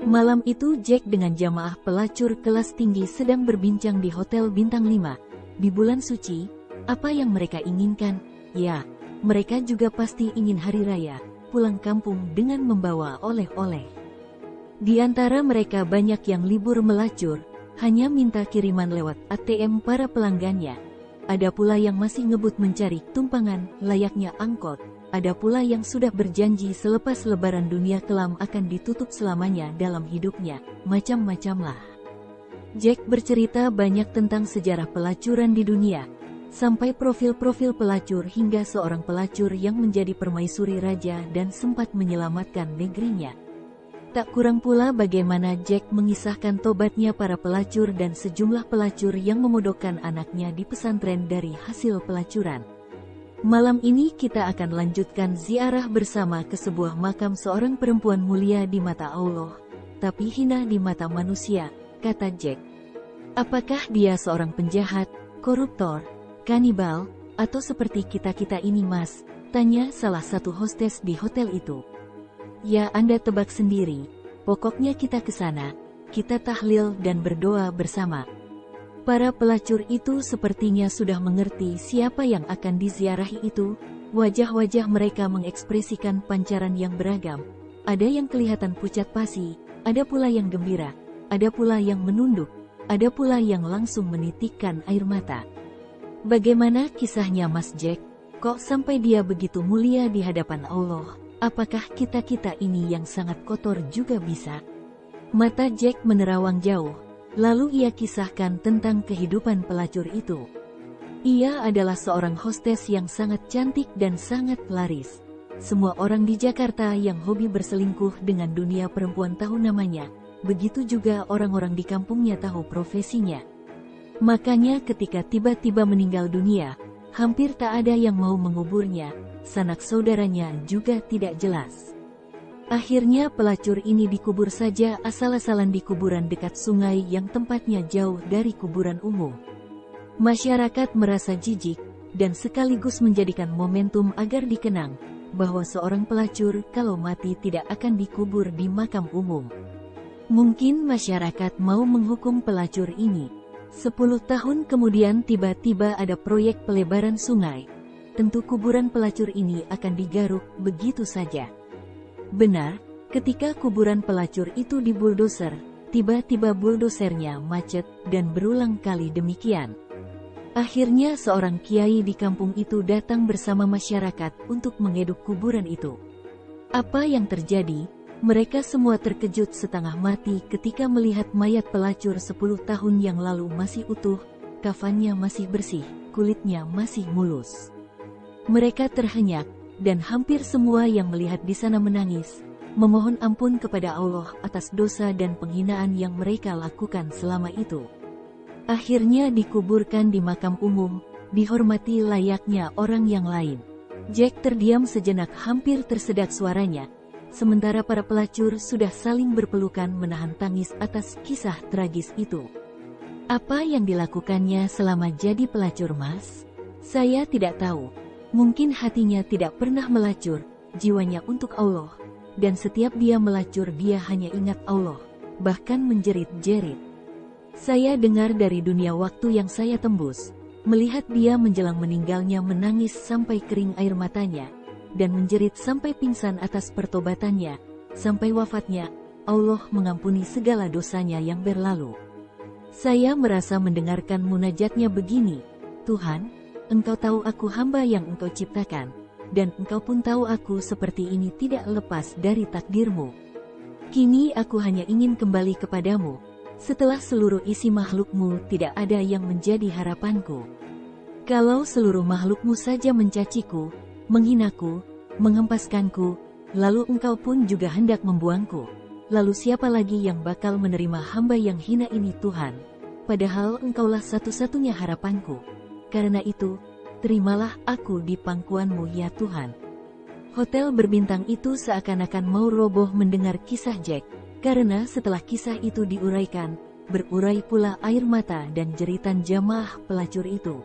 Malam itu Jack dengan jamaah pelacur kelas tinggi sedang berbincang di Hotel Bintang 5. Di bulan suci, apa yang mereka inginkan? Ya, mereka juga pasti ingin hari raya, pulang kampung dengan membawa oleh-oleh. Di antara mereka banyak yang libur melacur, hanya minta kiriman lewat ATM para pelanggannya. Ada pula yang masih ngebut mencari tumpangan, layaknya angkot. Ada pula yang sudah berjanji selepas lebaran dunia kelam akan ditutup selamanya dalam hidupnya. Macam-macam lah. Jack bercerita banyak tentang sejarah pelacuran di dunia, sampai profil-profil pelacur hingga seorang pelacur yang menjadi permaisuri raja dan sempat menyelamatkan negerinya. Tak kurang pula bagaimana Jack mengisahkan tobatnya para pelacur dan sejumlah pelacur yang memodokkan anaknya di pesantren dari hasil pelacuran. Malam ini kita akan lanjutkan ziarah bersama ke sebuah makam seorang perempuan mulia di mata Allah, tapi hina di mata manusia, kata Jack. Apakah dia seorang penjahat, koruptor, kanibal, atau seperti kita-kita ini mas? Tanya salah satu hostes di hotel itu. Ya Anda tebak sendiri, pokoknya kita ke sana, kita tahlil dan berdoa bersama. Para pelacur itu sepertinya sudah mengerti siapa yang akan diziarahi itu. Wajah-wajah mereka mengekspresikan pancaran yang beragam. Ada yang kelihatan pucat pasi, ada pula yang gembira, ada pula yang menunduk, ada pula yang langsung menitikkan air mata. Bagaimana kisahnya Mas Jack? Kok sampai dia begitu mulia di hadapan Allah? Apakah kita-kita ini yang sangat kotor juga bisa? Mata Jack menerawang jauh. Lalu ia kisahkan tentang kehidupan pelacur itu. Ia adalah seorang hostes yang sangat cantik dan sangat laris. Semua orang di Jakarta yang hobi berselingkuh dengan dunia perempuan tahu namanya. Begitu juga orang-orang di kampungnya tahu profesinya. Makanya ketika tiba-tiba meninggal dunia, hampir tak ada yang mau menguburnya. Sanak saudaranya juga tidak jelas. Akhirnya pelacur ini dikubur saja asal-asalan di kuburan dekat sungai yang tempatnya jauh dari kuburan umum. Masyarakat merasa jijik, dan sekaligus menjadikan momentum agar dikenang, bahwa seorang pelacur kalau mati tidak akan dikubur di makam umum. Mungkin masyarakat mau menghukum pelacur ini. 10 tahun kemudian tiba-tiba ada proyek pelebaran sungai. Tentu kuburan pelacur ini akan digaruk begitu saja. Benar, ketika kuburan pelacur itu dibuldoser, tiba-tiba buldosernya macet dan berulang kali demikian. Akhirnya seorang kiai di kampung itu datang bersama masyarakat untuk mengeduk kuburan itu. Apa yang terjadi? Mereka semua terkejut setengah mati ketika melihat mayat pelacur 10 tahun yang lalu masih utuh, kafannya masih bersih, kulitnya masih mulus. Mereka terhenyak, dan hampir semua yang melihat di sana menangis, memohon ampun kepada Allah atas dosa dan penghinaan yang mereka lakukan selama itu. Akhirnya dikuburkan di makam umum, dihormati layaknya orang yang lain. Jack terdiam sejenak hampir tersedak suaranya, sementara para pelacur sudah saling berpelukan menahan tangis atas kisah tragis itu. Apa yang dilakukannya selama jadi pelacur mas? Saya tidak tahu. Mungkin hatinya tidak pernah melacur, jiwanya untuk Allah, dan setiap dia melacur dia hanya ingat Allah, bahkan menjerit-jerit. Saya dengar dari dunia waktu yang saya tembus, melihat dia menjelang meninggalnya menangis sampai kering air matanya, dan menjerit sampai pingsan atas pertobatannya, sampai wafatnya, Allah mengampuni segala dosanya yang berlalu. Saya merasa mendengarkan munajatnya begini, Tuhan, Engkau tahu aku hamba yang Engkau ciptakan, dan Engkau pun tahu aku seperti ini tidak lepas dari takdir-Mu. Kini aku hanya ingin kembali kepadamu, setelah seluruh isi makhluk-Mu tidak ada yang menjadi harapanku. Kalau seluruh makhluk-Mu saja mencaciku, menghinaku, menghempaskanku, lalu Engkau pun juga hendak membuangku, lalu siapa lagi yang bakal menerima hamba yang hina ini Tuhan? Padahal Engkaulah satu-satunya harapanku. Karena itu, terimalah aku di pangkuan-Mu ya Tuhan. Hotel berbintang itu seakan-akan mau roboh mendengar kisah Jack, karena setelah kisah itu diuraikan, berurai pula air mata dan jeritan jamaah pelacur itu.